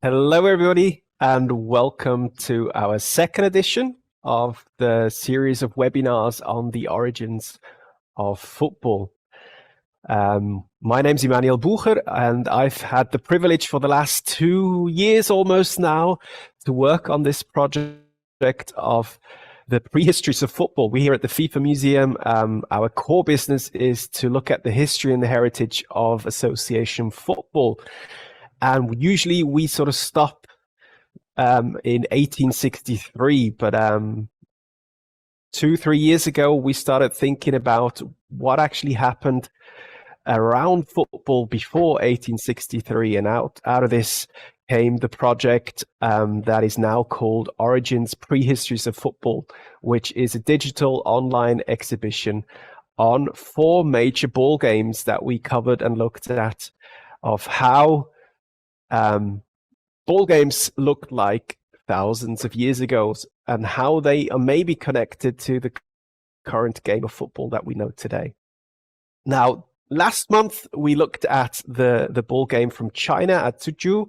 Hello, everybody, and welcome to our second edition of the series of webinars on the origins of football. My name's Emmanuel Bucher, and I've had the privilege for the last 2 years almost now to work on this project of the prehistories of football. We here at the FIFA Museum, our core business is to look at the history and the heritage of association football. And usually we sort of stop in 1863, but 2-3 years ago, we started thinking about what actually happened around football before 1863. And out of this came the project that is now called Origins Prehistories of Football, which is a digital online exhibition on 4 major ball games that we covered and looked at of how ball games looked like thousands of years ago and how they are maybe connected to the current game of football that we know today. Now, last month we looked at the ball game from China at Suzhou,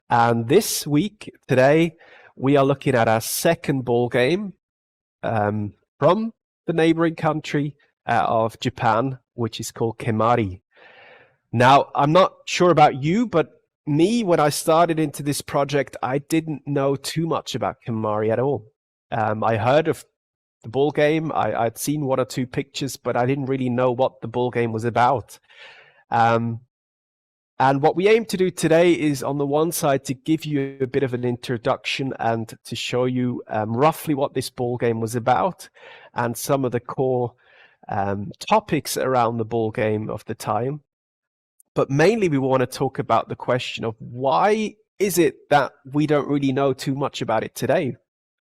and this week, today, we are looking at our second ball game from the neighboring country of Japan, which is called Kemari. Now, I'm not sure about you, but me, when I started into this project, I didn't know too much about Kemari at all. I heard of the ball game. I'd seen 1 or 2 pictures, but I didn't really know what the ball game was about. And what we aim to do today is, on the one side, to give you a bit of an introduction and to show you roughly what this ball game was about and some of the core topics around the ball game of the time. But mainly we want to talk about the question of why is it that we don't really know too much about it today?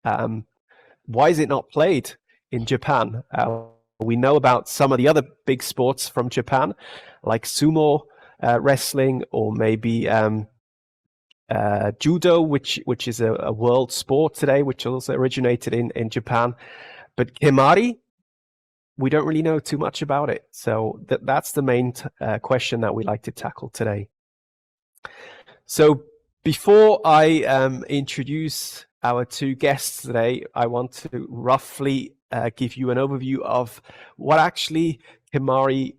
Why is it not played in Japan? We know about some of the other big sports from Japan, like sumo wrestling, or maybe judo, which is a world sport today, which also originated in Japan. But Kemari, we don't really know too much about it. So that's the main question that we like to tackle today. So before I introduce our 2 guests today, I want to roughly give you an overview of what actually Kemari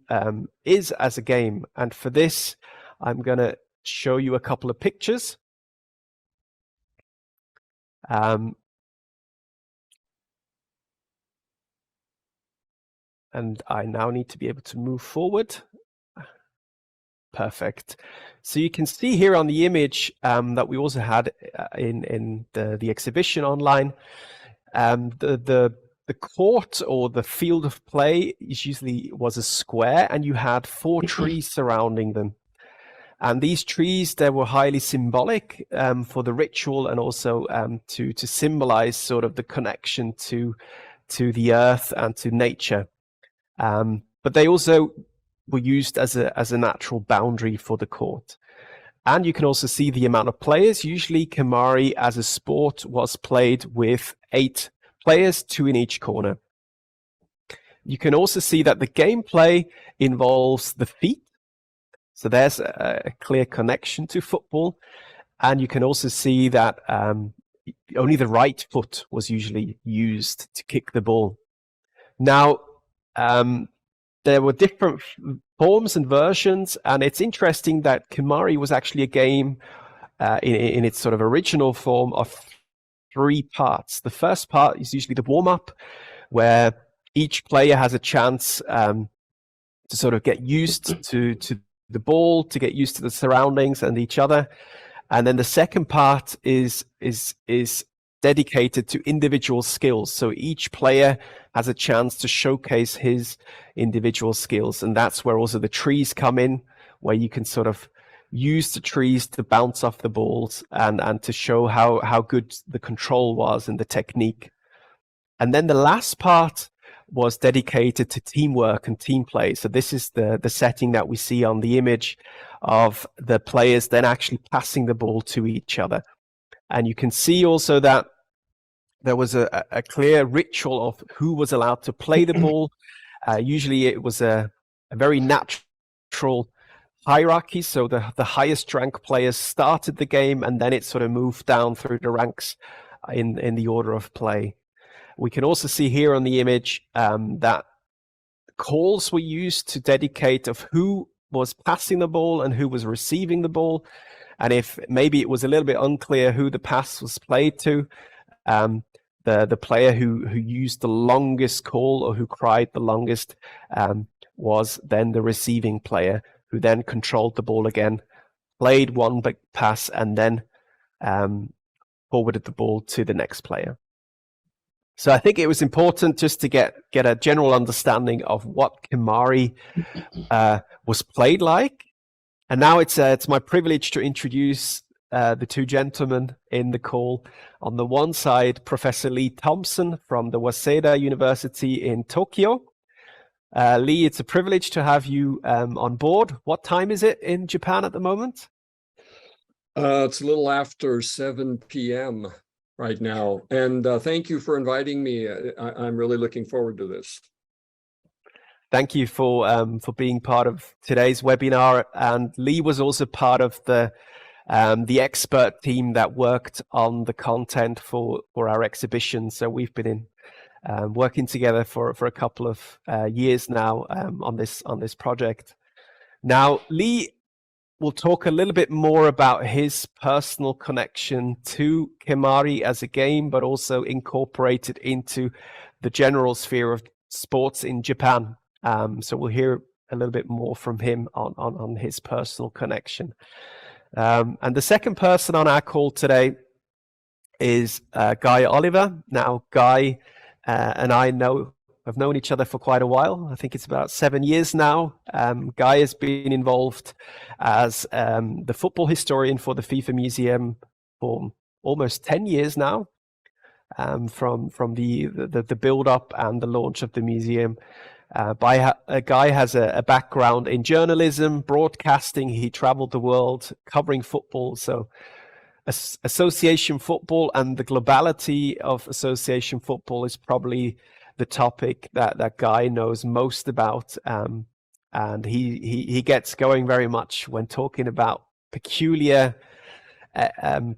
is as a game. And for this, I'm going to show you a couple of pictures. And I now need to be able to move forward. Perfect. So you can see here on the image that we also had in the exhibition online, the court or the field of play usually was a square, and you had 4 trees surrounding them. And these trees, they were highly symbolic for the ritual, and also to symbolize sort of the connection to the earth and to nature. But they also were used as a natural boundary for the court. And you can also see the amount of players. Usually Kemari as a sport was played with 8 players, 2 in each corner. You can also see that the gameplay involves the feet. So there's a clear connection to football. And you can also see that only the right foot was usually used to kick the ball. Now, there were different forms and versions, and it's interesting that Kemari was actually a game in its sort of original form of 3 parts. The first part is usually the warm-up, where each player has a chance to sort of get used to the ball, to get used to the surroundings and each other. And then the second part is dedicated to individual skills. So each player has a chance to showcase his individual skills. And that's where also the trees come in, where you can sort of use the trees to bounce off the balls and to show how good the control was and the technique. And then the last part was dedicated to teamwork and team play. So this is the setting that we see on the image of the players then actually passing the ball to each other. And you can see also that there was a clear ritual of who was allowed to play the ball. Usually it was a very natural hierarchy. So the highest rank players started the game, and then it sort of moved down through the ranks in the order of play. We can also see here on the image that calls were used to dedicate of who was passing the ball and who was receiving the ball. And if maybe it was a little bit unclear who the pass was played to, the player who used the longest call or who cried the longest was then the receiving player, who then controlled the ball again, played one big pass, and then forwarded the ball to the next player. So I think it was important just to get a general understanding of what Kemari was played like. And now it's my privilege to introduce the two gentlemen in the call. On the one side, Professor Lee Thompson from the Waseda University in Tokyo. Lee, it's a privilege to have you on board. What time is it in Japan at the moment? It's a little after 7 p.m. right now. And thank you for inviting me. I'm really looking forward to this. Thank you for being part of today's webinar. And Lee was also part of the expert team that worked on the content for our exhibition. So we've been working together for a couple of years now on this project. Now, Lee will talk a little bit more about his personal connection to Kemari as a game, but also incorporated into the general sphere of sports in Japan. So we'll hear a little bit more from him on his personal connection. And the second person on our call today is Guy Oliver. Now, Guy and I have known each other for quite a while. I think it's about 7 years now. Guy has been involved as the football historian for the FIFA Museum for almost 10 years now, from the build-up and the launch of the museum. Guy has a background in journalism, broadcasting. He traveled the world covering football. So association football and the globality of association football is probably the topic that Guy knows most about. And he gets going very much when talking about peculiar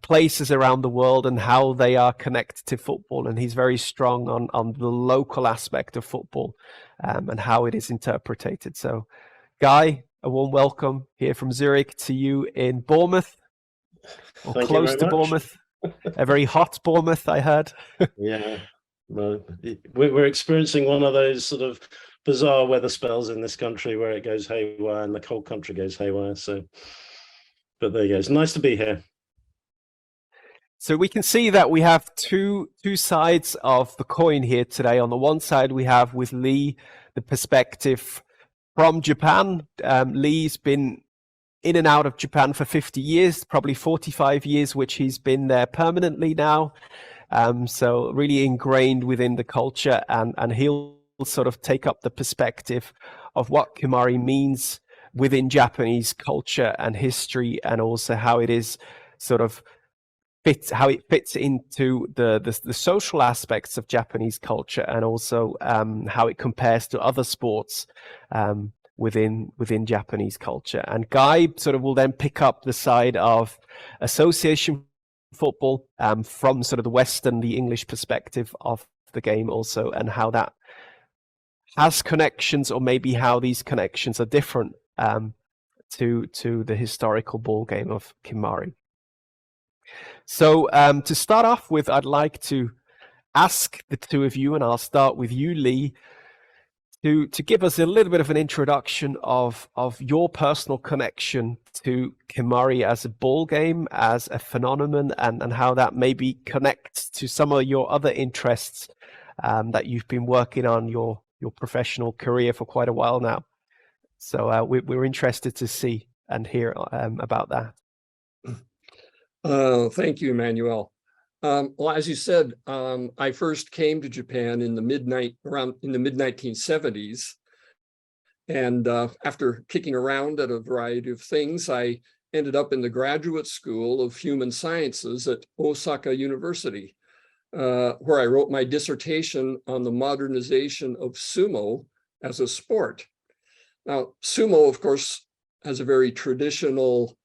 places around the world and how they are connected to football. And he's very strong on the local aspect of football and how it is interpreted. So, Guy, a warm welcome here from Zurich to you in Bournemouth, or Thank close you to very much. Bournemouth. A very hot Bournemouth, I heard. Yeah, well, we're experiencing one of those sort of bizarre weather spells in this country where it goes haywire and the whole country goes haywire. So, but there you go. It's nice to be here. So we can see that we have two sides of the coin here today. On the one side, we have with Lee the perspective from Japan. Lee's been in and out of Japan for 50 years, probably 45 years, which he's been there permanently now. So really ingrained within the culture, and he'll sort of take up the perspective of what Kemari means within Japanese culture and history, and also how it is sort of how it fits into the social aspects of Japanese culture, and also how it compares to other sports within Japanese culture. And Guy sort of will then pick up the side of association football from sort of the Western, the English perspective of the game also, and how that has connections, or maybe how these connections are different to the historical ball game of Kemari. So to start off with, I'd like to ask the two of you, and I'll start with you, Lee, to give us a little bit of an introduction of your personal connection to Kemari as a ball game, as a phenomenon, and how that maybe connects to some of your other interests that you've been working on your professional career for quite a while now. So we're interested to see and hear about that. Thank you, Emmanuel. Well, as you said, I first came to Japan in the mid-1970s, and after kicking around at a variety of things, I ended up in the Graduate School of Human Sciences at Osaka University, where I wrote my dissertation on the modernization of sumo as a sport. Now, sumo, of course, has a very traditional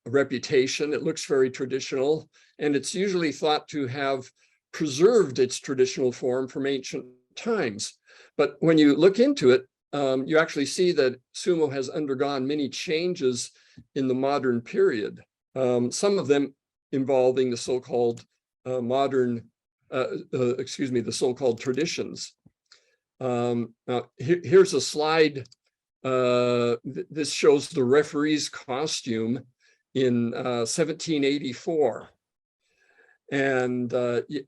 reputation. It looks very traditional, and it's usually thought to have preserved its traditional form from ancient times. But when you look into it, you actually see that sumo has undergone many changes in the modern period, some of them involving the so-called the so-called traditions. Now, here's a slide. This shows the referee's costume in 1784. And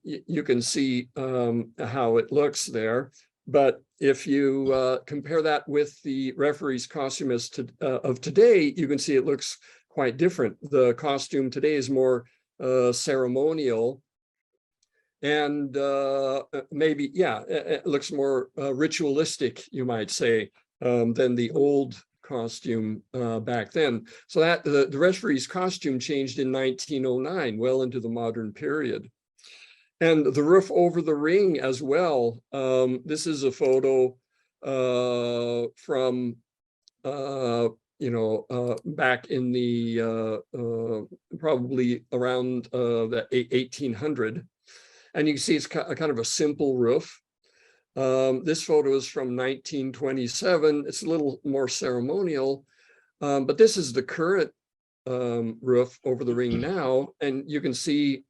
you can see how it looks there. But if you compare that with the referee's costume of today, you can see it looks quite different. The costume today is more ceremonial, and maybe, yeah, it looks more ritualistic, you might say, than the old costume back then. So that the referee's costume changed in 1909, well into the modern period. And the roof over the ring as well. This is a photo from back in the probably around the 1800, and you can see it's kind of a simple roof. This photo is from 1927. It's a little more ceremonial, but this is the current roof over the ring now, and you can see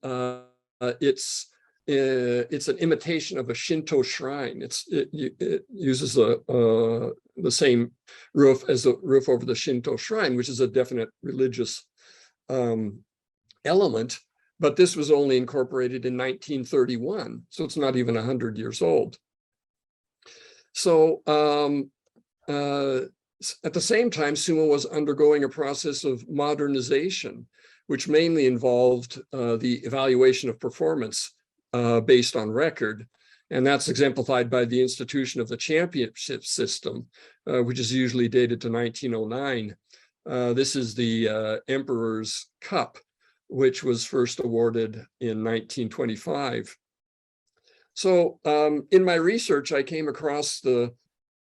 it's an imitation of a Shinto shrine. It uses the same roof as the roof over the Shinto shrine, which is a definite religious element. But this was only incorporated in 1931, so it's not even 100 years old. So at the same time, sumo was undergoing a process of modernization, which mainly involved the evaluation of performance based on record. And that's exemplified by the institution of the championship system, which is usually dated to 1909. This is the Emperor's Cup, which was first awarded in 1925. So in my research, I came across in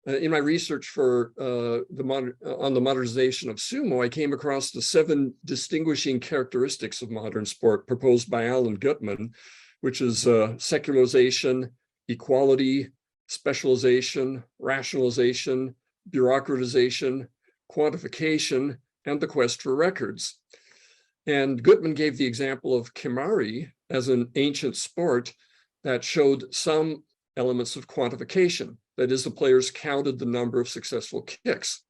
my research for on the modernization of sumo, I came across the 7 distinguishing characteristics of modern sport proposed by Alan Gutman, which is secularization, equality, specialization, rationalization, bureaucratization, quantification, and the quest for records. And Gutman gave the example of Kemari as an ancient sport that showed some elements of quantification. That is, the players counted the number of successful kicks.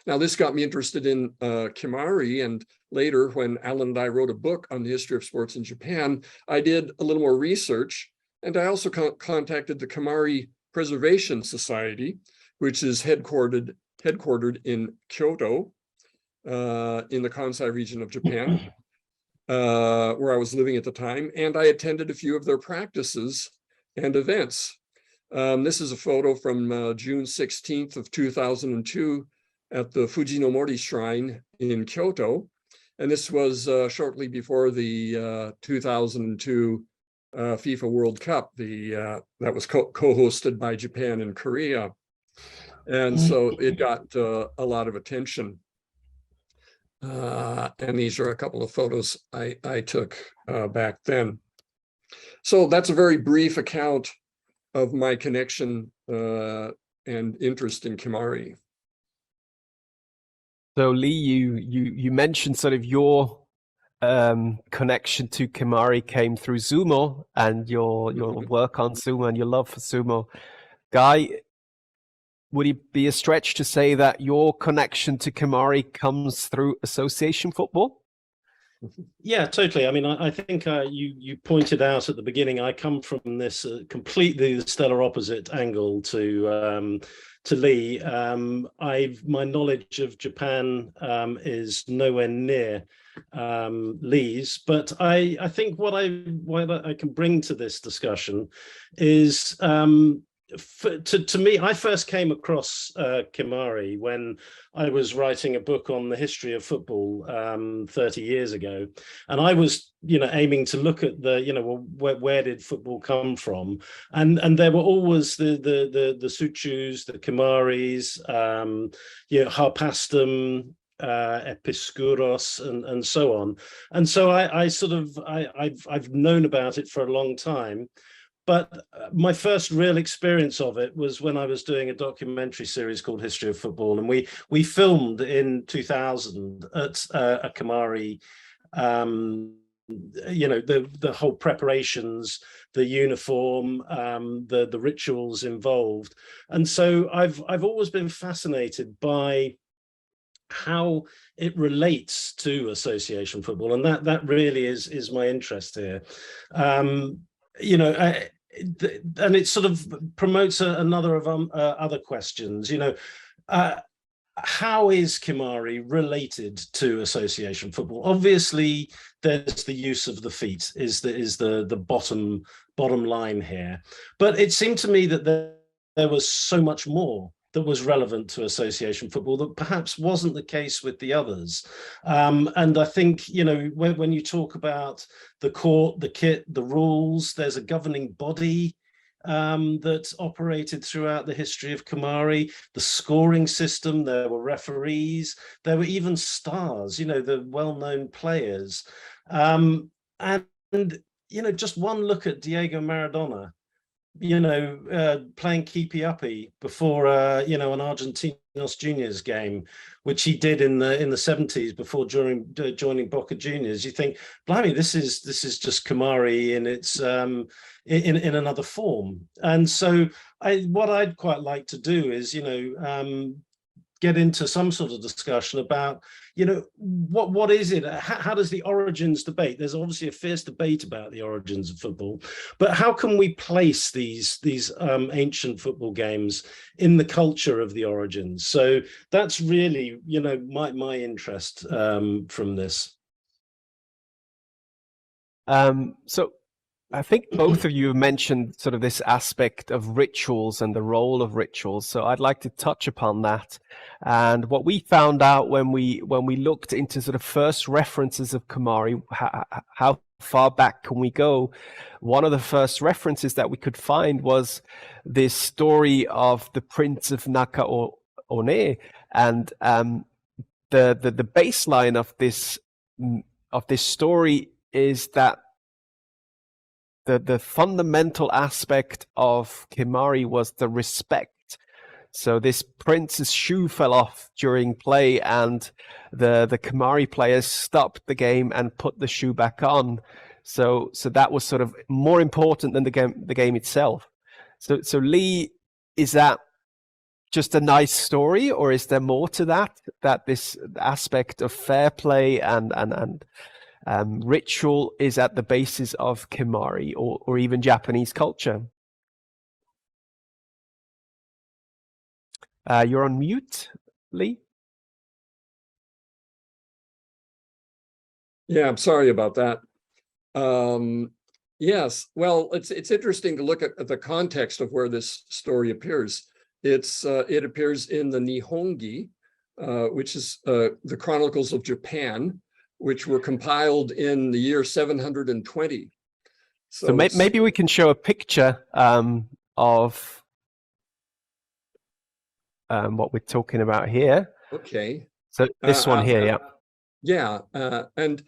Now, this got me interested in Kemari, and later, when Alan and I wrote a book on the history of sports in Japan, I did a little more research, and I also contacted the Kemari Preservation Society, which is headquartered in Kyoto, in the Kansai region of Japan, where I was living at the time, and I attended a few of their practices and events. This is a photo from June 16th of 2002 at the Fujinomori Shrine in Kyoto. And this was shortly before the 2002 FIFA World Cup, that was co-hosted by Japan and Korea. And so it got a lot of attention. And these are a couple of photos I took back then. So that's a very brief account of my connection and interest in Kemari. So Lee, you mentioned sort of your connection to Kemari came through sumo and your work on sumo and your love for sumo. Guy, would it be a stretch to say that your connection to Kemari comes through association football? Yeah, totally. I mean, I think you pointed out at the beginning, I come from this completely stellar opposite angle to Lee. My knowledge of Japan is nowhere near Lee's, but I think what I can bring to this discussion is to me, I first came across Kemari when I was writing a book on the history of football 30 years ago, and I was, aiming to look at the, where did football come from, and there were always the Suchus, the Kemaris, Harpastum, Episkuros, and so on, and so I've known about it for a long time. But my first real experience of it was when I was doing a documentary series called History of Football, and we filmed in 2000 at a Kemari, the whole preparations, the uniform, the rituals involved, and so I've always been fascinated by how it relates to association football, and that really is my interest here. And it sort of promotes another of other questions. How is Kemari related to association football? Obviously, there's the use of the feet is the bottom line here, but it seemed to me that there was so much more that was relevant to association football that perhaps wasn't the case with the others. And I think, when you talk about the court, the kit, the rules, there's a governing body that operated throughout the history of Kemari, the scoring system, there were referees, there were even stars, the well-known players. And just one look at Diego Maradona, playing keepy-uppy before an Argentinos Juniors game, which he did in the 70s before joining Boca Juniors. You think, blimey, this is just Kemari in its in another form. And so what I'd quite like to do is get into some sort of discussion about what is it, how does the origins debate, there's obviously a fierce debate about the origins of football, but how can we place these ancient football games in the culture of the origins? So that's really my interest from this. So I think both of you have mentioned sort of this aspect of rituals and the role of rituals. So I'd like to touch upon that. And what we found out when we looked into sort of first references of Kemari, how far back can we go? One of the first references that we could find was this story of the Prince of Nakaone, and the baseline of this story is that the fundamental aspect of Kemari was the respect. So this prince's shoe fell off during play, and the Kemari players stopped the game and put the shoe back on. So that was sort of more important than the game itself. So Lee, is that just a nice story, or is there more to that this aspect of fair play and ritual is at the basis of Kemari or even Japanese culture? You're on mute, Lee. Yeah, I'm sorry about that. Yes, well, it's interesting to look at the context of where this story appears. It appears in the Nihongi, which is the Chronicles of Japan, which were compiled in the year 720. So maybe we can show a picture of what we're talking about here. Okay. So this one here, yeah. Yeah, and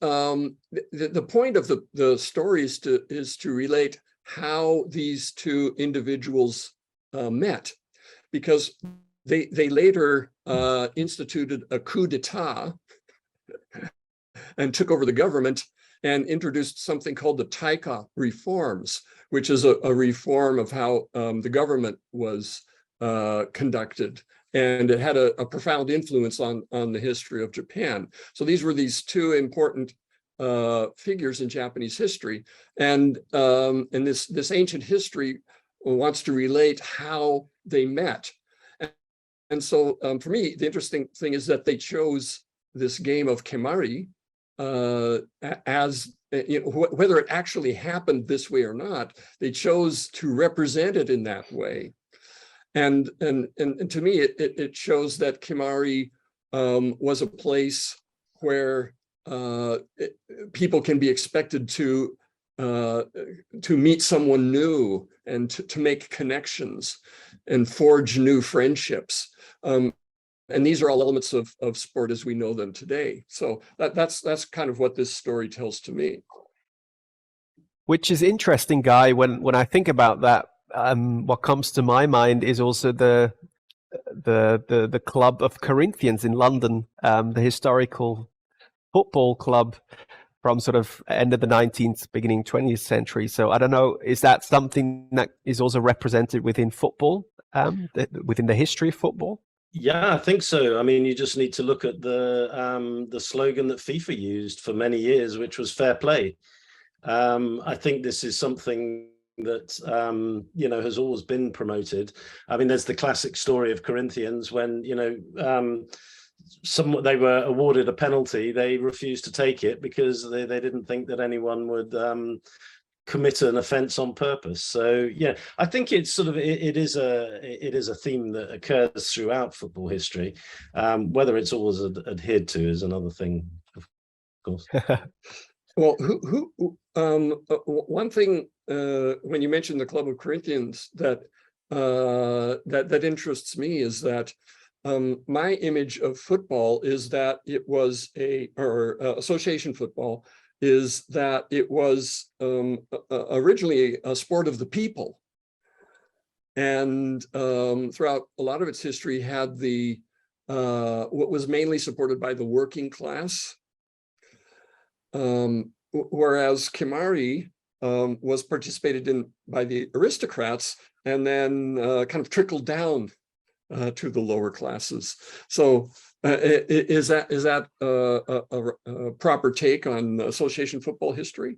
the point of the story is to relate how these two individuals met, because they later instituted a coup d'etat and took over the government and introduced something called the Taika reforms, which is a reform of how the government was conducted. And it had a profound influence on the history of Japan. So these were these two important figures in Japanese history. And this ancient history wants to relate how they met. And so for me, the interesting thing is that they chose this game of Kemari as whether it actually happened this way or not, they chose to represent it in that way. And to me, it shows that Kemari was a place where people can be expected to meet someone new and to make connections and forge new friendships. And these are all elements of sport as we know them today. So that's kind of what this story tells to me. Which is interesting, Guy. When I think about that, what comes to my mind is also the club of Corinthians in London, the historical football club from sort of end of the 19th, beginning 20th century. So I don't know, is that something that is also represented within football, within the history of football? Yeah, I think so. I mean, you just need to look at the slogan that FIFA used for many years, which was fair play. I think this is something that has always been promoted. I mean, there's the classic story of Corinthians when they were awarded a penalty, they refused to take it because they didn't think that anyone would commit an offence on purpose. So yeah, I think it's sort of it is a theme that occurs throughout football history. Whether it's always adhered to is another thing, of course. Well, one thing when you mentioned the Club of Corinthians that interests me is that my image of football is that it was association football is that it was originally a sport of the people, and throughout a lot of its history had what was mainly supported by the working class. Whereas Kemari was participated in by the aristocrats and then kind of trickled down to the lower classes. So is that a proper take on association football history?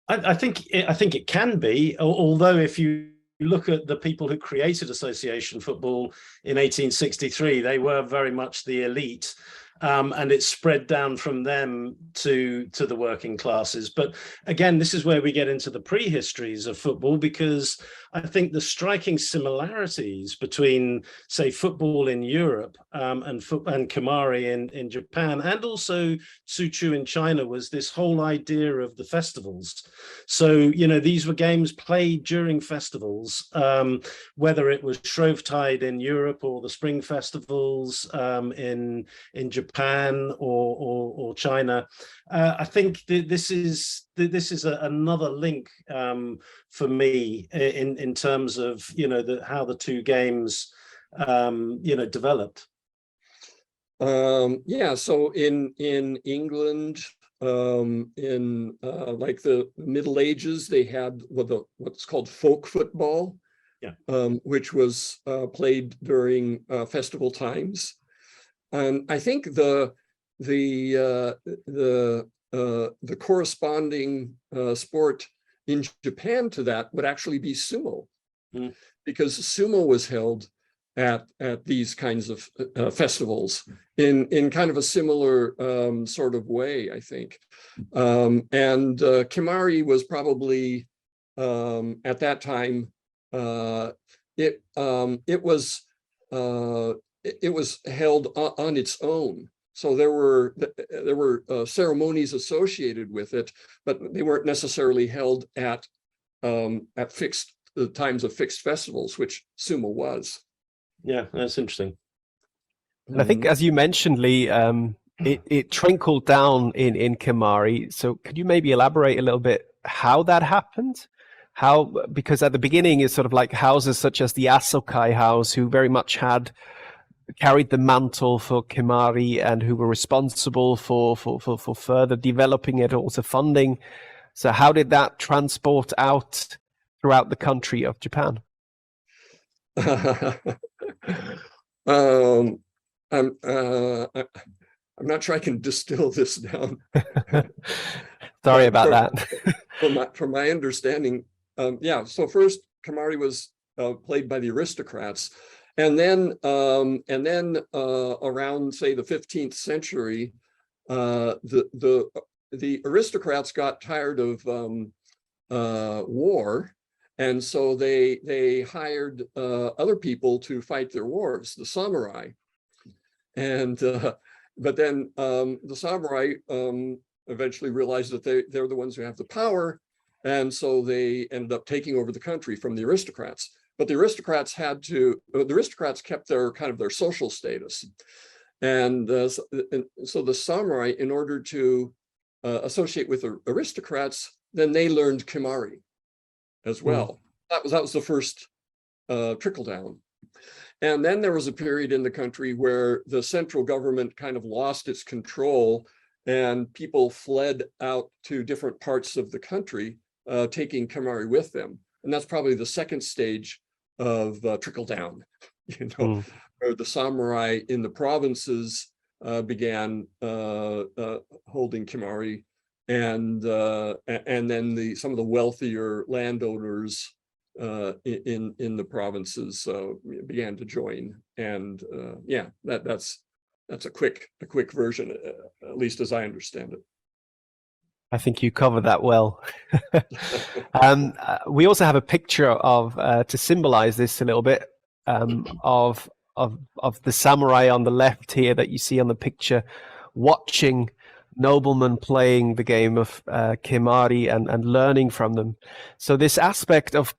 I think it can be, although if you look at the people who created association football in 1863, they were very much the elite. And it spread down from them to the working classes. But again, this is where we get into the prehistories of football, because I think the striking similarities between, say, football in Europe and Kemari in Japan, and also Tsuchu in China, was this whole idea of the festivals. So, these were games played during festivals, whether it was Shrovetide in Europe or the spring festivals in Japan or China. I think this is another link for me in terms of how the two games developed. Yeah, so in England, in like the Middle Ages, they had what's called folk football, which was played during festival times. And I think the corresponding sport in Japan to that would actually be sumo, because sumo was held at these kinds of festivals in kind of a similar sort of way, I think. And Kemari was probably at that time it was held on its own. So there were ceremonies associated with it, but they weren't necessarily held at fixed times of fixed festivals, which sumo was. Yeah, that's interesting. And I think, as you mentioned, Lee, it trickled down in Kemari. So could you maybe elaborate a little bit how that happened? Because at the beginning, it's sort of like houses such as the Asokai house, who very much carried the mantle for Kemari and who were responsible for further developing it, also funding. So how did that transport out throughout the country of Japan? I'm not sure I can distill this down. Sorry about that. From my understanding, so first Kemari was played by the aristocrats, and then around, say, the 15th century, the the aristocrats got tired of war, and so they hired other people to fight their wars, the samurai. And but then the samurai eventually realized that they're the ones who have the power, and so they ended up taking over the country from the aristocrats. But the aristocrats kept their kind of their social status, and so the samurai, in order to associate with the aristocrats, then they learned Kemari as well. That was the first trickle down. And then there was a period in the country where the central government kind of lost its control, and people fled out to different parts of the country, taking Kemari with them. And that's probably the second stage of trickle down, where the samurai in the provinces began holding Kemari, and then some of the wealthier landowners in the provinces began to join. And yeah, that's a quick version, at least as I understand it. I think you covered that well. We also have a picture of to symbolize this a little bit, of the samurai on the left here that you see on the picture, watching noblemen playing the game of Kemari and learning from them. So this aspect of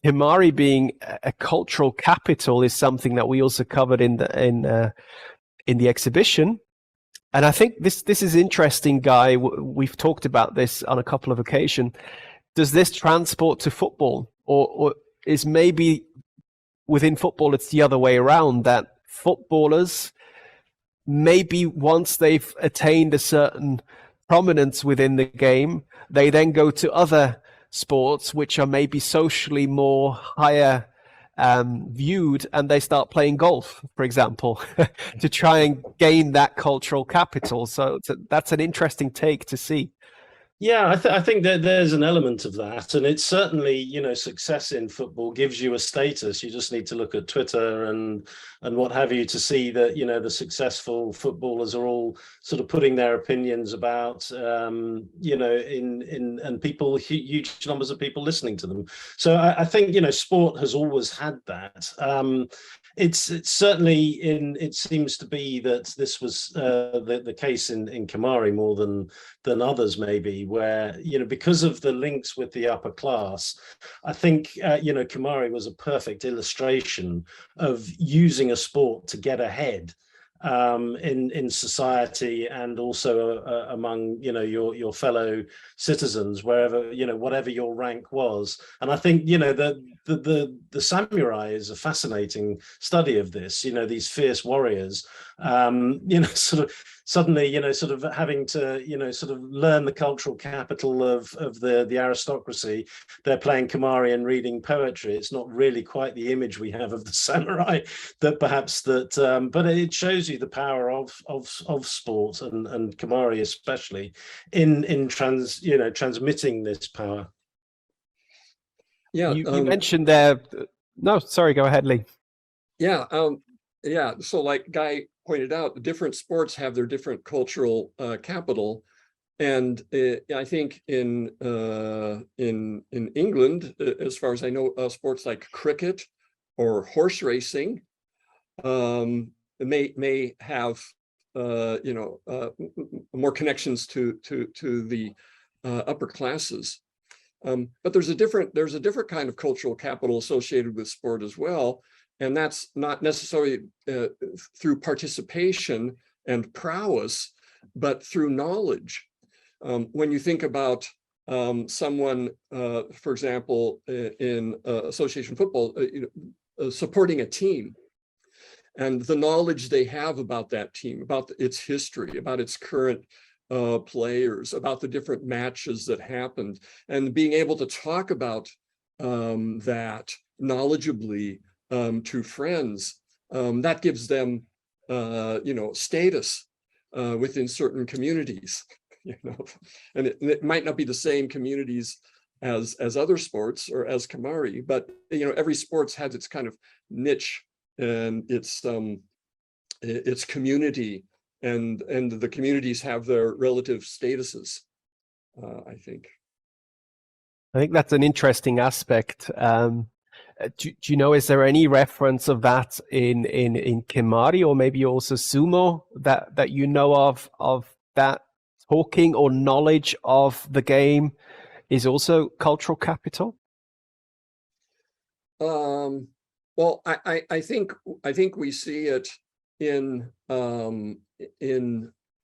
Kemari being a cultural capital is something that we also covered in the exhibition. And I think this is interesting, Guy. We've talked about this on a couple of occasions. Does this transport to football, or is maybe within football it's the other way around, that footballers, maybe once they've attained a certain prominence within the game, they then go to other sports which are maybe socially more higher viewed, and they start playing golf, for example, to try and gain that cultural capital. So that's an interesting take to see. Yeah, I think that there's an element of that, and it's certainly, success in football gives you a status. You just need to look at Twitter and what have you to see that the successful footballers are all sort of putting their opinions about and people, huge numbers of people listening to them. So I think sport has always had that. It's certainly it seems to be that this was the case in Kemari more than others, maybe, where because of the links with the upper class. I think Kemari was a perfect illustration of using a sport to get ahead in society, and also among your fellow citizens, wherever whatever your rank was. And I think the samurai is a fascinating study of this. These fierce warriors, sort of suddenly sort of having to sort of learn the cultural capital of the aristocracy. They're playing Kemari and reading poetry. It's not really quite the image we have of the samurai but it shows you the power of sport and Kemari especially in transmitting this power. Yeah, you mentioned there. No, sorry, go ahead, Lee. Yeah, so like Guy pointed out, the different sports have their different cultural capital, and I think in England, as far as I know, sports like cricket or horse racing may have more connections to the upper classes. But there's a different kind of cultural capital associated with sport as well, and that's not necessarily through participation and prowess, but through knowledge. When you think about someone, for example, in association football, supporting a team, and the knowledge they have about that team, about its history, about its current players, about the different matches that happened, and being able to talk about that knowledgeably to friends, that gives them status within certain communities. And it might not be the same communities as other sports or as Kemari, but every sports has its kind of niche and its community and the communities have their relative statuses, I think. I think that's an interesting aspect. Do you know, is there any reference of that in Kemari or maybe also Sumo that you know of that talking or knowledge of the game is also cultural capital? Well, I think we see it in the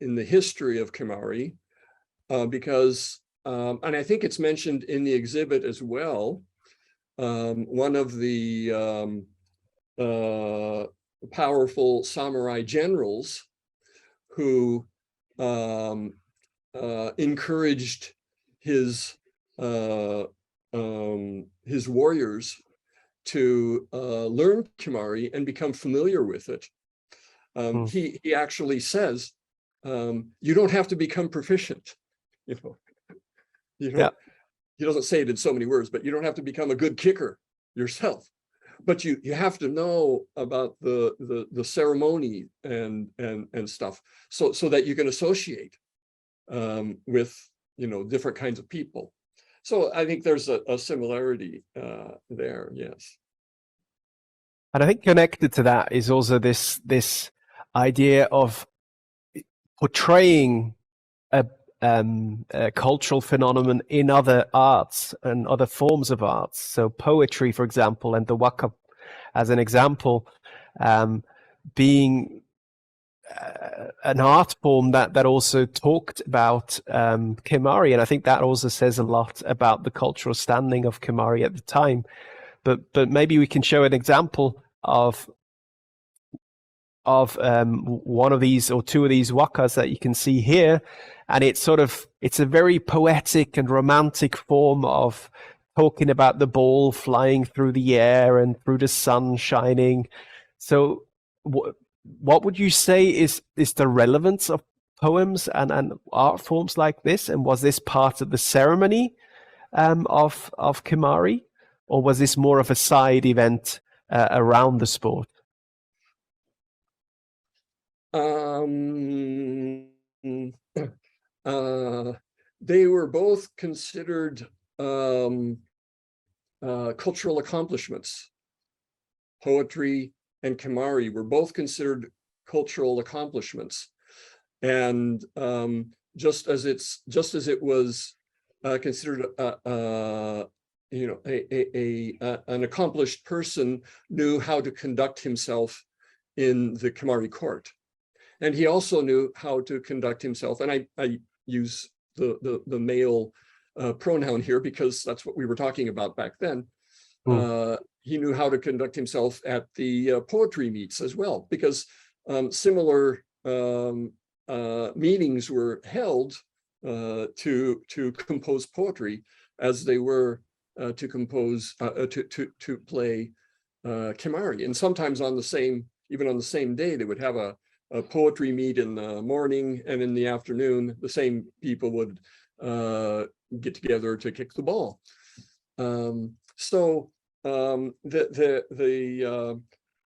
history of Kemari, because and I think it's mentioned in the exhibit as well. One of the powerful samurai generals who encouraged his warriors to learn Kemari and become familiar with it. He actually says, you don't have to become proficient. He doesn't say it in so many words, but you don't have to become a good kicker yourself. But you have to know about the ceremony and stuff, so that you can associate with different kinds of people. So I think there's a similarity there, yes. And I think connected to that is also this idea of portraying a cultural phenomenon in other arts and other forms of arts. So poetry, for example, and the waka as an example, being an art form that also talked about Kemari. And I think that also says a lot about the cultural standing of Kemari at the time. But maybe we can show an example of one of these or two of these wakas that you can see here. And it's a very poetic and romantic form of talking about the ball flying through the air and through the sun shining. So what would you say is the relevance of poems and art forms like this? And was this part of the ceremony of Kemari? Or was this more of a side event around the sport? They were both considered cultural accomplishments. Poetry and Kemari were both considered cultural accomplishments, and just as it was considered an accomplished person knew how to conduct himself in the Kemari court. And he also knew how to conduct himself. And I use the male pronoun here because that's what we were talking about back then. He knew how to conduct himself at the poetry meets as well, because similar meetings were held to compose poetry as they were to compose to play Kemari. And sometimes even on the same day, they would have a poetry meet in the morning, and in the afternoon, the same people would get together to kick the ball.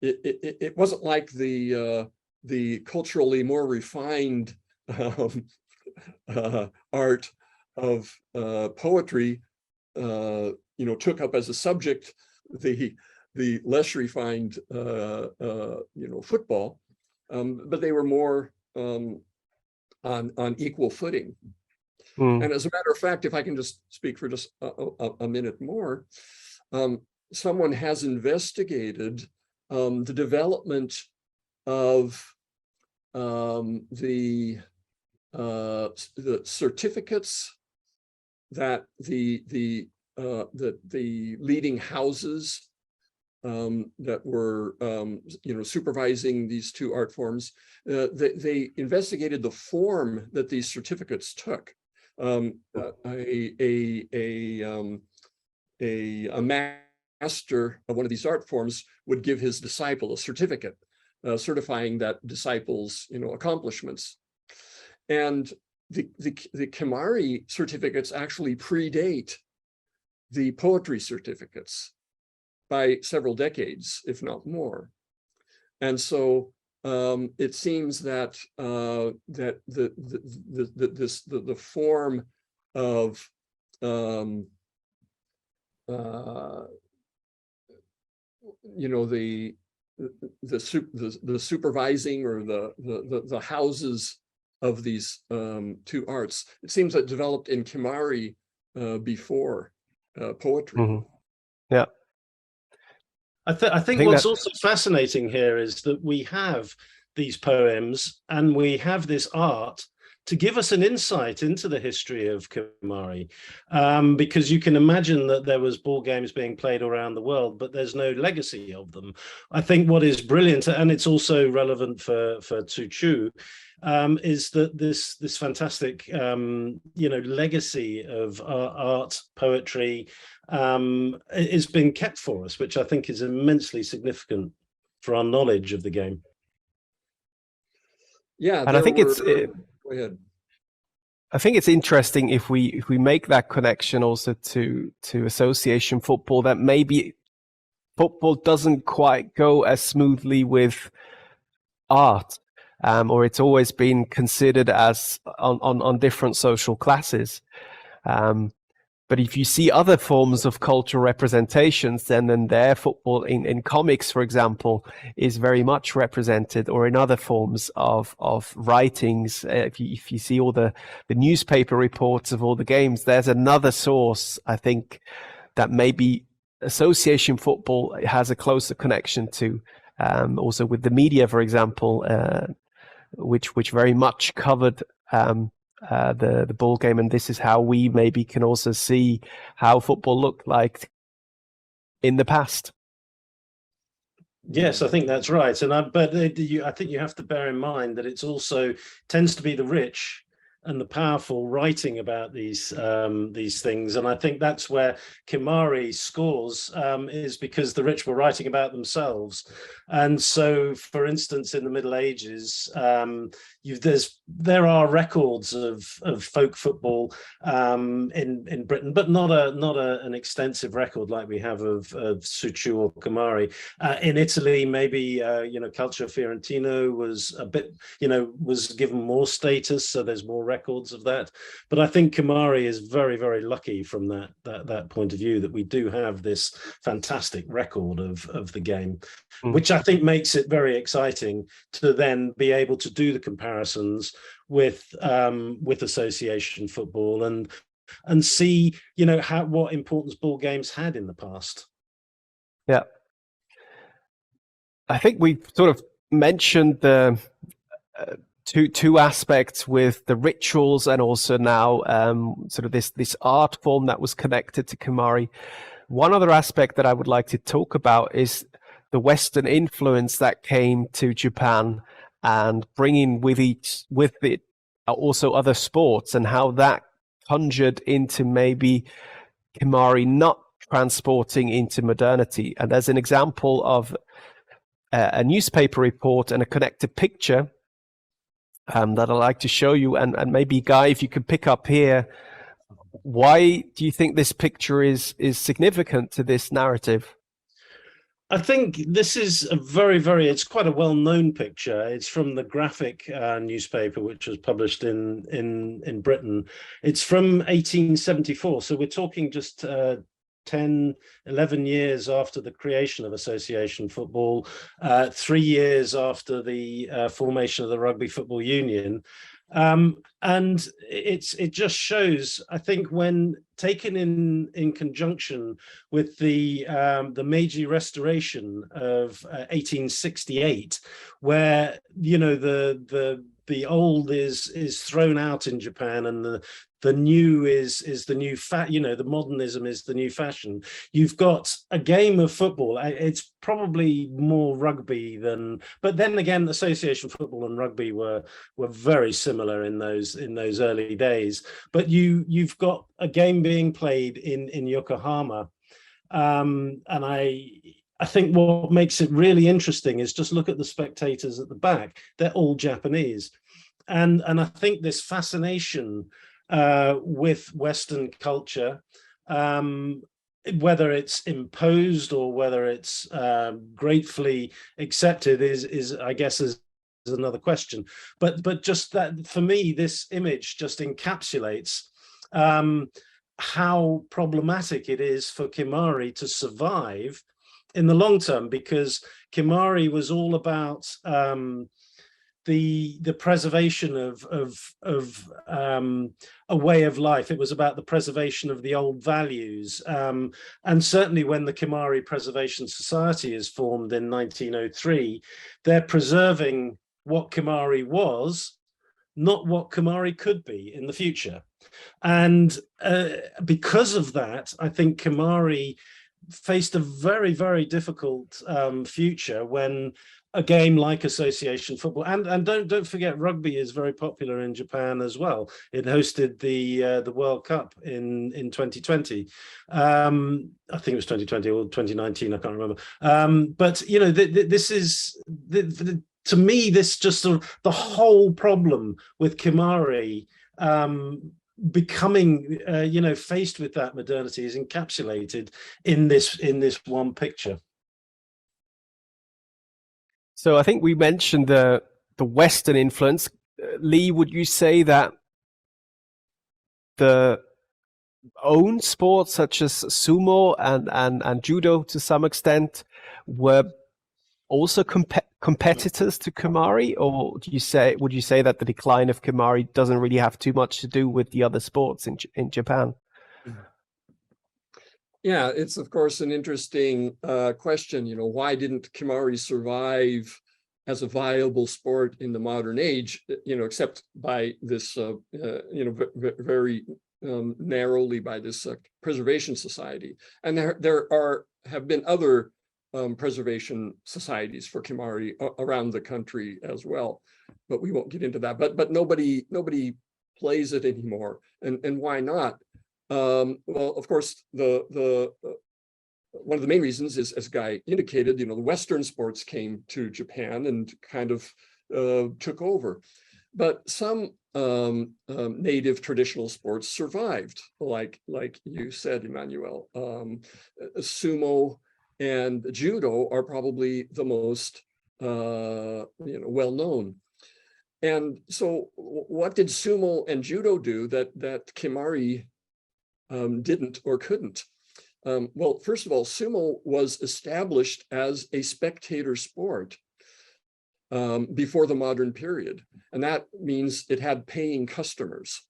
It wasn't like the culturally more refined art of poetry took up as a subject the less refined football, but they were more on equal footing. And as a matter of fact, if I can just speak for just a minute more, someone has investigated the development of the certificates that the leading houses that were supervising these two art forms. They investigated the form that these certificates took. A master of one of these art forms would give his disciple a certificate certifying that disciple's accomplishments. And the Kemari certificates actually predate the poetry certificates by several decades, if not more. And so it seems that that the form of you know, the supervising or the houses of these two arts, it seems that developed in Kemari before poetry. Mm-hmm. Yeah. I think what's also fascinating here is that we have these poems and we have this art to give us an insight into the history of Kemari, because you can imagine that there was ball games being played around the world, but there's no legacy of them. I think what is brilliant, and it's also relevant for Tsuchu, is that this fantastic legacy of art, poetry is being kept for us, which I think is immensely significant for our knowledge of the game. Yeah, and I think it's go ahead. I think it's interesting if we make that connection also to association football, that maybe football doesn't quite go as smoothly with art, or it's always been considered as on different social classes. But if you see other forms of cultural representations, then their football in comics, for example, is very much represented, or in other forms of writings. If you see all the newspaper reports of all the games, there's another source, I think, that maybe association football has a closer connection to, also with the media, for example, which very much covered the ball game, and this is how we maybe can also see how football looked like in the past. Yes, I think that's right, and I think you have to bear in mind that it's also tends to be the rich and the powerful writing about these things, and I think that's where Kemari scores, is because the rich were writing about themselves. And so, for instance, in the Middle Ages, there are records of folk football in Britain, but not an extensive record like we have of Tsuchu or Kemari. In Italy, maybe Calcio Fiorentino was a bit, was given more status, so there's more records of that. But I think Kemari is very, very lucky from that point of view, that we do have this fantastic record of the game, which I think makes it very exciting to then be able to do the comparisons with association football and see what importance ball games had in the past. Yeah, I think we sort of mentioned the two aspects with the rituals, and also now sort of this art form that was connected to Kemari. One other aspect that I would like to talk about is the Western influence that came to Japan, and bringing with it also other sports, and how that conjured into maybe Kemari not transporting into modernity. And as an example of a newspaper report and a connected picture that I'd like to show you, and maybe Guy, if you could pick up here, why do you think this picture is significant to this narrative? I think this is it's quite a well-known picture. It's from the Graphic newspaper, which was published in Britain. It's from 1874, so we're talking just 10, 11 years after the creation of association football, 3 years after the formation of the Rugby Football Union. And it just shows, I think, when taken in conjunction with the Meiji Restoration of 1868, where the old is thrown out in Japan, and the new is the new the modernism is the new fashion. You've got a game of football. It's probably more rugby but then again, association football and rugby were very similar in those early days. But you've got a game being played in Yokohama, and I think what makes it really interesting is just look at the spectators at the back. They're all Japanese, and I think this fascination with Western culture, whether it's imposed or whether it's gratefully accepted, is I guess another question. But just that, for me, this image just encapsulates how problematic it is for Kemari to survive in the long term, because Kemari was all about the preservation of a way of life. It was about the preservation of the old values, and certainly when the Kemari Preservation Society is formed in 1903, they're preserving what Kemari was, not what Kemari could be in the future. And because of that, I think Kemari faced a very, very difficult future when a game like association football, and don't forget, rugby is very popular in Japan as well. It hosted the World Cup in 2020. I think it was 2020 or 2019, I can't remember. But you know, this is to me, this just sort of the whole problem with Kemari becoming you know, faced with that modernity is encapsulated in this one picture. So I think we mentioned the Western influence. Lee, would you say that the own sports such as sumo and judo to some extent were also competitors to Kemari, or would you say that the decline of Kemari doesn't really have too much to do with the other sports in Japan? Yeah, it's of course an interesting question. You know, why didn't Kemari survive as a viable sport in the modern age? You know, except by this, you know, very narrowly by this preservation society. And there have been other preservation societies for Kemari around the country as well, but we won't get into that. But nobody plays it anymore, and why not? Well, of course, one of the main reasons is, as Guy indicated, you know, the Western sports came to Japan and kind of took over. But some native traditional sports survived, like you said, Emmanuel. Sumo and judo are probably the most you know, well known. And so, what did sumo and judo do that Kemari didn't or couldn't? Well, first of all, sumo was established as a spectator sport before the modern period, and that means it had paying customers.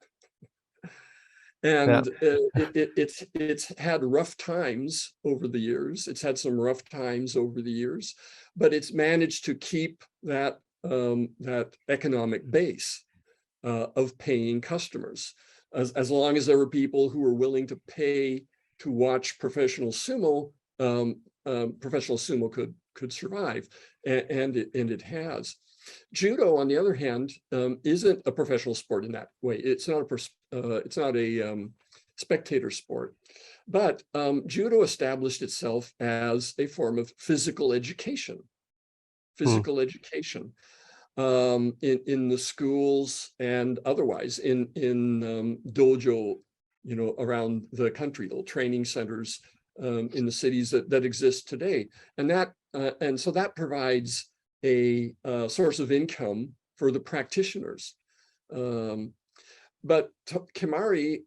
And it's had rough times over the years. It's had some rough times over the years, but it's managed to keep that economic base of paying customers. As long as there were people who were willing to pay to watch professional sumo could survive, and it has. Judo, on the other hand, isn't a professional sport in that way. It's not a spectator sport, but judo established itself as a form of physical education. Education in the schools and otherwise in dojo, you know, around the country, little training centers in the cities that exist today, and so that provides a source of income for the practitioners. But Kemari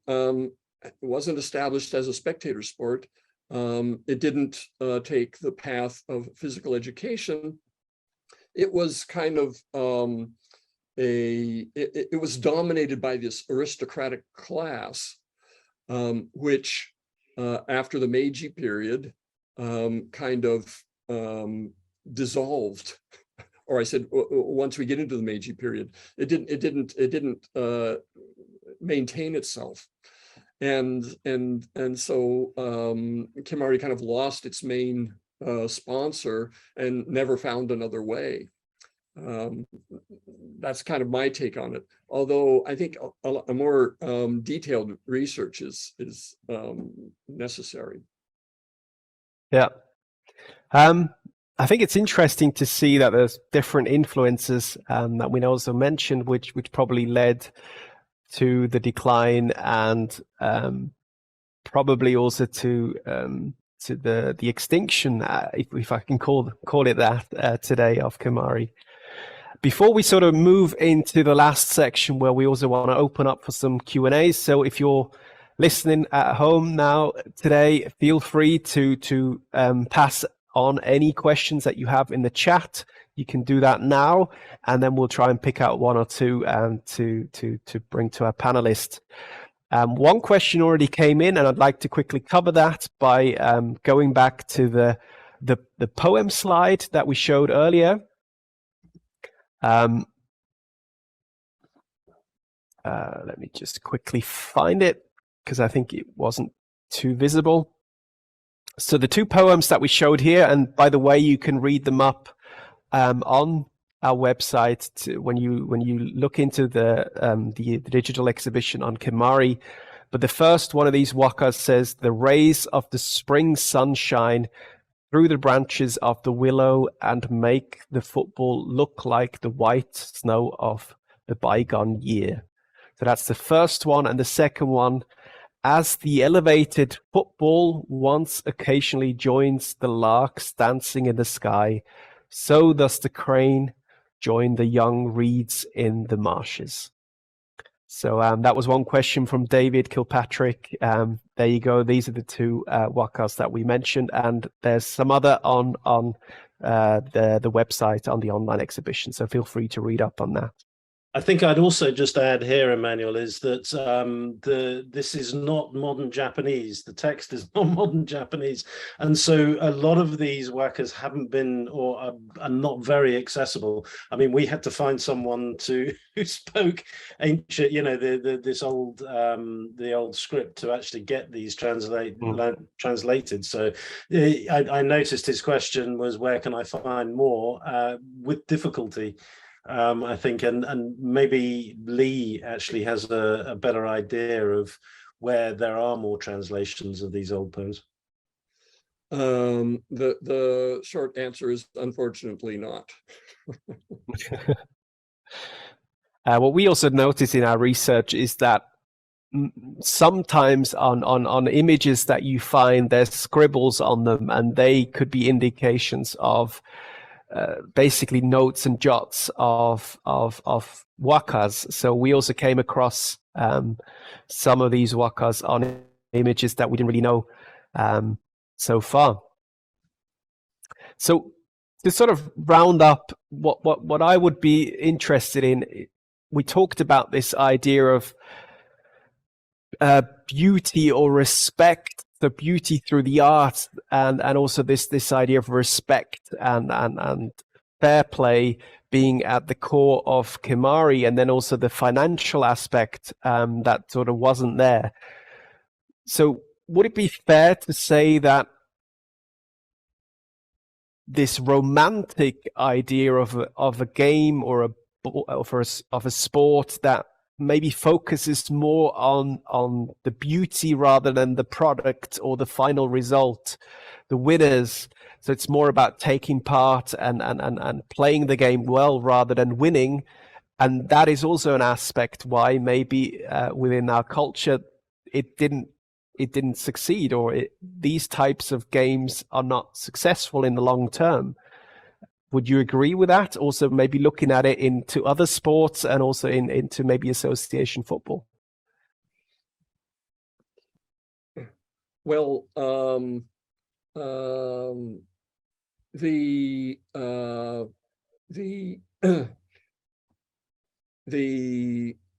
wasn't established as a spectator sport. It didn't take the path of physical education. It was kind of it was dominated by this aristocratic class, which after the Meiji period kind of dissolved. Or I said, once we get into the Meiji period, it didn't maintain itself, and so Kemari kind of lost its main sponsor and never found another way. That's kind of my take on it. Although I think a more detailed research is necessary. Yeah. I think it's interesting to see that there's different influences that we also mentioned, which probably led to the decline and probably also to the extinction, if I can call it that, today of Kemari. Before we sort of move into the last section where we also want to open up for some Q&As, so if you're listening at home now today, feel free to pass on any questions that you have in the chat. You can do that now, and then we'll try and pick out one or two to bring to our panelists. One question already came in, and I'd like to quickly cover that by going back to the poem slide that we showed earlier. Let me just quickly find it, because I think it wasn't too visible. So the two poems that we showed here, and by the way, you can read them up on our website when you look into the digital exhibition on Kemari. But the first one of these wakas says, "The rays of the spring sunshine through the branches of the willow and make the football look like the white snow of the bygone year." So that's the first one. And the second one, "As the elevated football once occasionally joins the larks dancing in the sky, so does the crane join the young reeds in the marshes." So that was one question from David Kilpatrick. There you go. These are the two wakas that we mentioned, and there's some other on the website on the online exhibition. So feel free to read up on that. I think I'd also just add here, Emmanuel, is that this is not modern Japanese. The text is not modern Japanese. And so a lot of these wakas haven't been or are not very accessible. I mean, we had to find someone who spoke ancient, this old the old script to actually get these translated. So I noticed his question was, where can I find more? With difficulty. I think, and maybe Lee actually has a better idea of where there are more translations of these old poems. The short answer is unfortunately not. What we also notice in our research is that sometimes on images that you find, there's scribbles on them, and they could be indications of basically notes and jots of wakas. So we also came across some of these wakas on images that we didn't really know so far. So to sort of round up what I would be interested in, we talked about this idea of beauty or respect, the beauty through the art, and also this idea of respect and fair play being at the core of Kemari, and then also the financial aspect that sort of wasn't there. So would it be fair to say that this romantic idea of a game or of a sport that maybe focuses more on the beauty rather than the product or the final result, the winners? So it's more about taking part and playing the game well rather than winning. And that is also an aspect why maybe within our culture it didn't succeed, or these types of games are not successful in the long term. Would you agree with that? Also, maybe looking at it into other sports and also into maybe association football. Well, the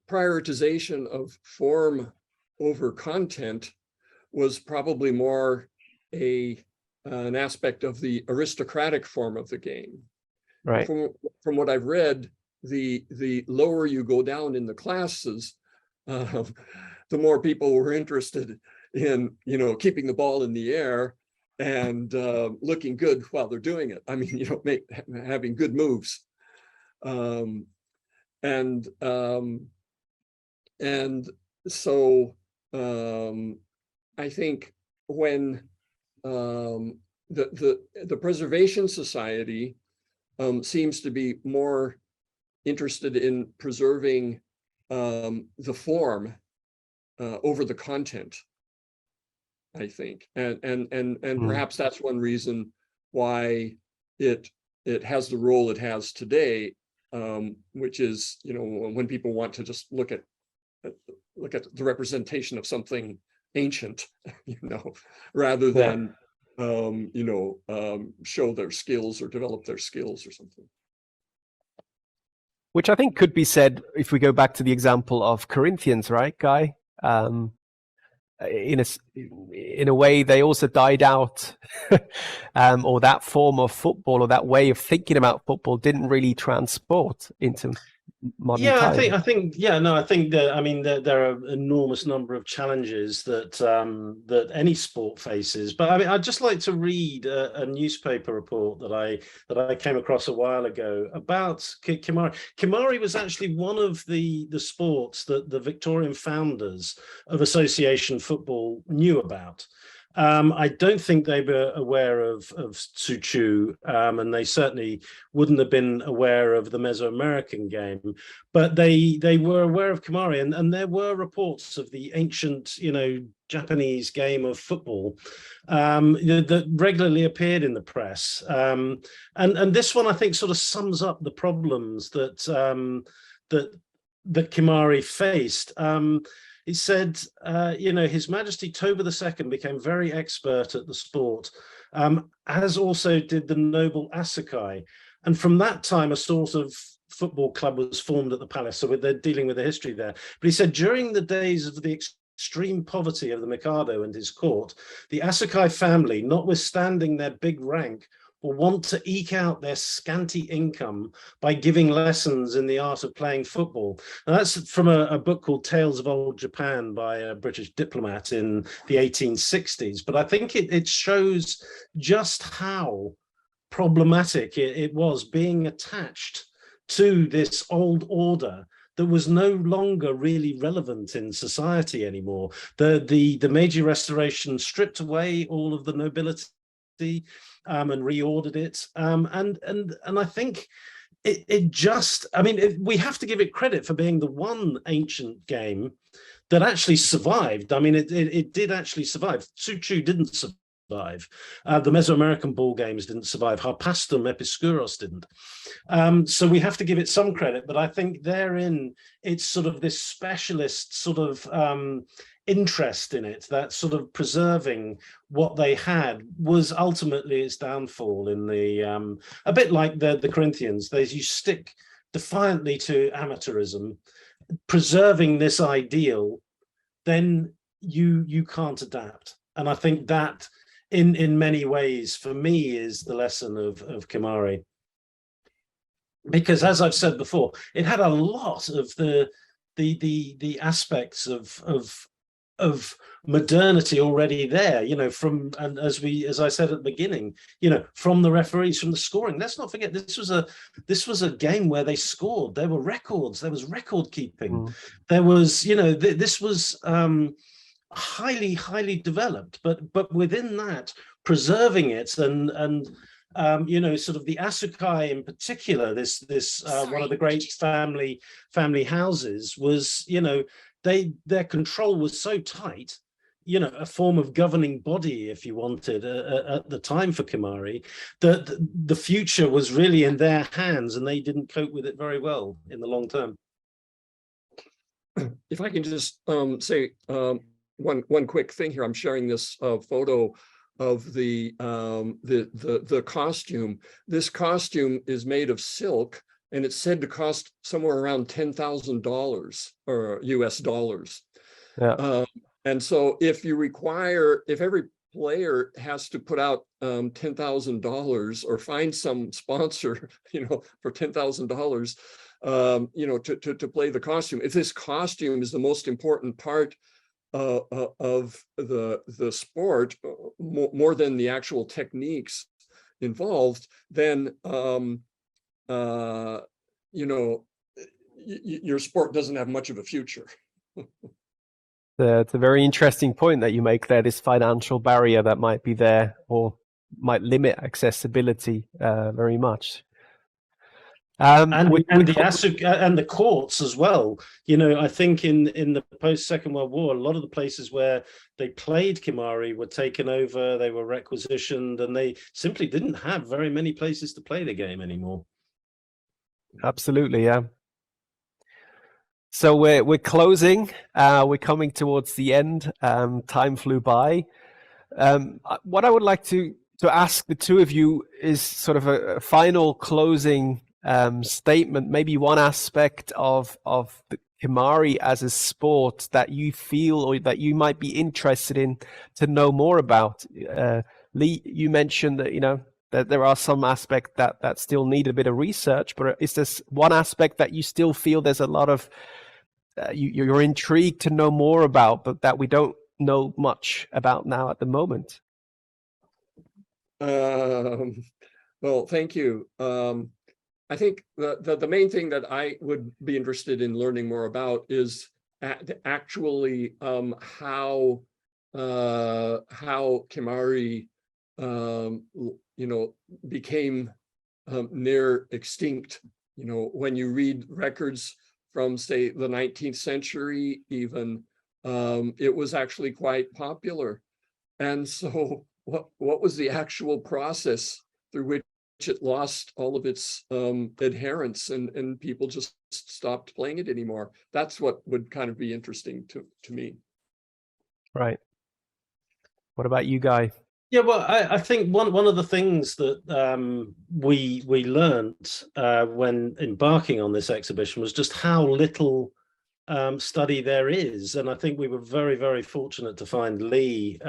prioritization of form over content was probably more an aspect of the aristocratic form of the game. Right. From what I've read, the lower you go down in the classes, the more people were interested in keeping the ball in the air and looking good while they're doing it. I mean, having good moves, and so I think when the Preservation Society seems to be more interested in preserving the form over the content, I think, and perhaps that's one reason why it has the role it has today. which is, when people want to just look at the representation of something ancient, rather than show their skills or develop their skills or something. Which I think could be said if we go back to the example of Corinthians, right, Guy? In a way, they also died out, or that form of football or that way of thinking about football didn't really transport into modern times. I think that, I mean, there are an enormous number of challenges that that any sport faces. But I mean, I'd just like to read a newspaper report that I came across a while ago about Kemari. Kemari was actually one of the sports that the Victorian founders of association football knew about. I don't think they were aware of Tsu, and they certainly wouldn't have been aware of the Mesoamerican game, but they were aware of Kemari, and there were reports of the ancient, Japanese game of football that regularly appeared in the press. And this one, I think, sort of sums up the problems that that Kemari faced. He said, His Majesty Toba II became very expert at the sport, as also did the noble Asukai. And from that time, a sort of football club was formed at the palace. So they're dealing with the history there. But he said, during the days of the extreme poverty of the Mikado and his court, the Asukai family, notwithstanding their big rank, will want to eke out their scanty income by giving lessons in the art of playing football. And that's from a book called Tales of Old Japan by a British diplomat in the 1860s. But I think it shows just how problematic it was being attached to this old order that was no longer really relevant in society anymore. The Meiji Restoration stripped away all of the nobility and reordered it, and I think it just, I mean, we have to give it credit for being the one ancient game that actually survived. I mean, it did actually survive. Tsu didn't survive. The Mesoamerican ball games didn't survive. Harpastum Episkuros didn't. So we have to give it some credit, but I think therein it's sort of this specialist sort of interest in it, that sort of preserving what they had, was ultimately its downfall in the a bit like the Corinthians. You stick defiantly to amateurism, preserving this ideal, then you can't adapt. And I think that in many ways for me is the lesson of Kemari, because as I've said before, it had a lot of the aspects of modernity already there, and as I said at the beginning, from the referees, from the scoring. Let's not forget, this was a game where they scored. There were records. There was record keeping. There was, this was highly developed, but within that, preserving it and sort of the Asukai in particular, this one of the great family houses was, their control was so tight, a form of governing body, if you wanted, at the time for Kemari, that the future was really in their hands, and they didn't cope with it very well in the long term. If I can just say one quick thing here, I'm sharing this photo of the costume. This costume is made of silk, and it's said to cost somewhere around $10,000 or US dollars. Yeah. And so if every player has to put out $10,000 or find some sponsor, for $10,000, to play the costume. If this costume is the most important part of the sport, more than the actual techniques involved, then your sport doesn't have much of a future. It's a very interesting point that you make there, this financial barrier that might be there or might limit accessibility very much. And the courts as well. I think in the post-Second World War, a lot of the places where they played Kemari were taken over, they were requisitioned, and they simply didn't have very many places to play the game anymore. Absolutely, yeah. So we're closing. We're coming towards the end. Time flew by. What I would like to ask the two of you is sort of a final closing statement. Maybe one aspect of the Kemari as a sport that you feel or that you might be interested in to know more about. Lee, you mentioned that that there are some aspects that still need a bit of research, but is this one aspect that you still feel there's a lot of you're intrigued to know more about, but that we don't know much about now at the moment? Well, thank you. I think the main thing that I would be interested in learning more about is actually how Kemari became near extinct. When you read records from, say, the 19th century, even, it was actually quite popular. And so what was the actual process through which it lost all of its adherents and people just stopped playing it anymore? That's what would kind of be interesting to me. Right. What about you, Guy? Yeah, well, I think one of the things that we learned when embarking on this exhibition was just how little study there is, and I think we were very, very fortunate to find Lee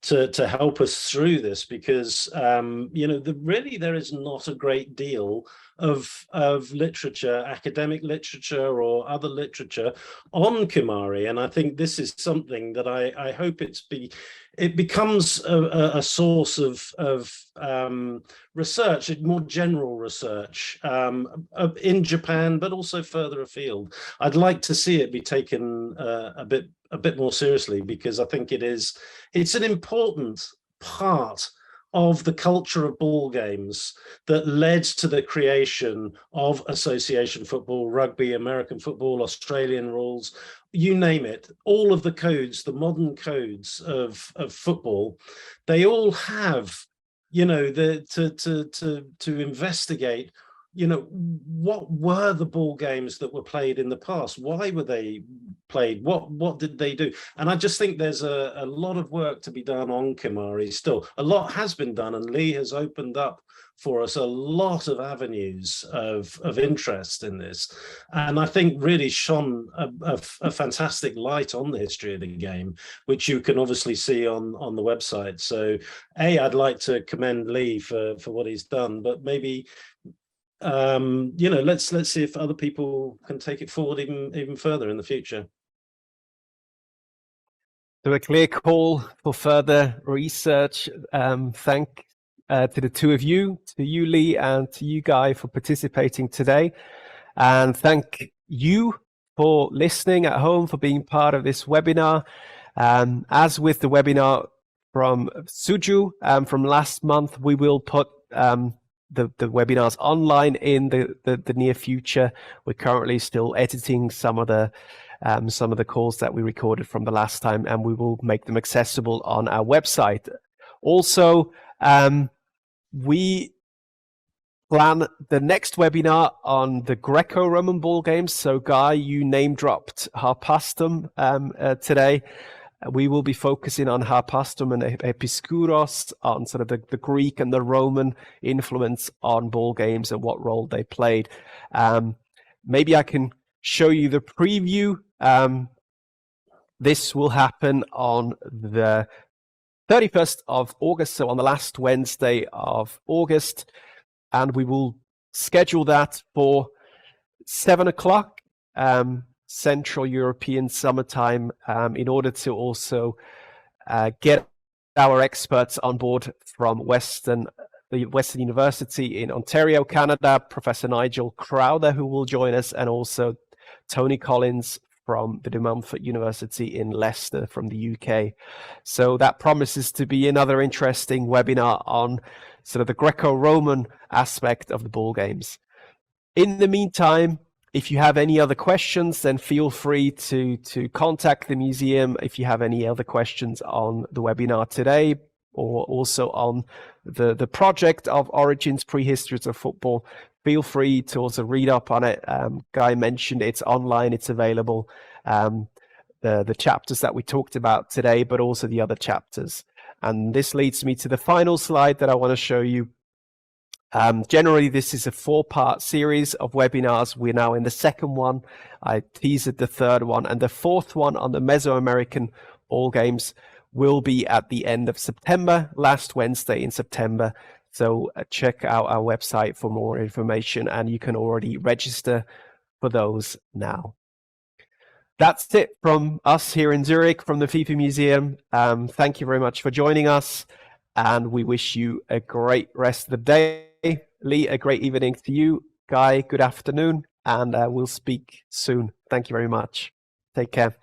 to help us through this, because really there is not a great deal of literature, academic literature or other literature on Kemari, and I think this is something that I hope it becomes a source of research, more general research in Japan, but also further afield. I'd like to see it be taken a bit more seriously, because I think it's an important part of the culture of ball games that led to the creation of association football, rugby, American football, Australian rules, you name it. All of the codes, the modern codes of football, they all have, to investigate, what were the ball games that were played in the past? Why were they played? What did they do? And I just think there's a lot of work to be done on Kemari still. A lot has been done, and Lee has opened up for us a lot of avenues of interest in this. And I think really shone a fantastic light on the history of the game, which you can obviously see on the website. So I'd like to commend Lee for what he's done, but maybe let's see if other people can take it forward even further in the future. So a clear call for further research. Thank to the two of you, to you, Lee, and to you, Guy, for participating today. And thank you for listening at home, for being part of this webinar. As with the webinar from Suju from last month, we will put the webinars online in the near future. We're currently still editing some of the calls that we recorded from the last time, and we will make them accessible on our website. Also, we plan the next webinar on the Greco-Roman ball games. So Guy, you name dropped Harpastum today. We will be focusing on Harpastum and Episkouros, on sort of the Greek and the Roman influence on ball games and what role they played. Maybe I can show you the preview. This will happen on the 31st of August, so on the last Wednesday of August. And we will schedule that for 7 o'clock. Central European summertime, in order to also get our experts on board from the Western University in Ontario, Canada, Professor Nigel Crowther, who will join us, and also Tony Collins from the De Montfort University in Leicester from the UK. So that promises to be another interesting webinar on sort of the Greco-Roman aspect of the ball games. In the meantime, if you have any other questions, then feel free to contact the museum if you have any other questions on the webinar today, or also on the project of Origins Prehistories of Football. feel free to also read up on it. Guy mentioned it's online, it's available. The chapters that we talked about today, but also the other chapters. And this leads me to the final slide that I want to show you. Generally, this is a 4-part series of webinars. We're now in the second one. I teased the third one, and the fourth one on the Mesoamerican ball games will be at the end of September, last Wednesday in September. So check out our website for more information, and you can already register for those now. That's it from us here in Zurich, from the FIFA Museum. Thank you very much for joining us, and we wish you a great rest of the day. Lee, a great evening to you. Guy, good afternoon, and we'll speak soon. Thank you very much. Take care.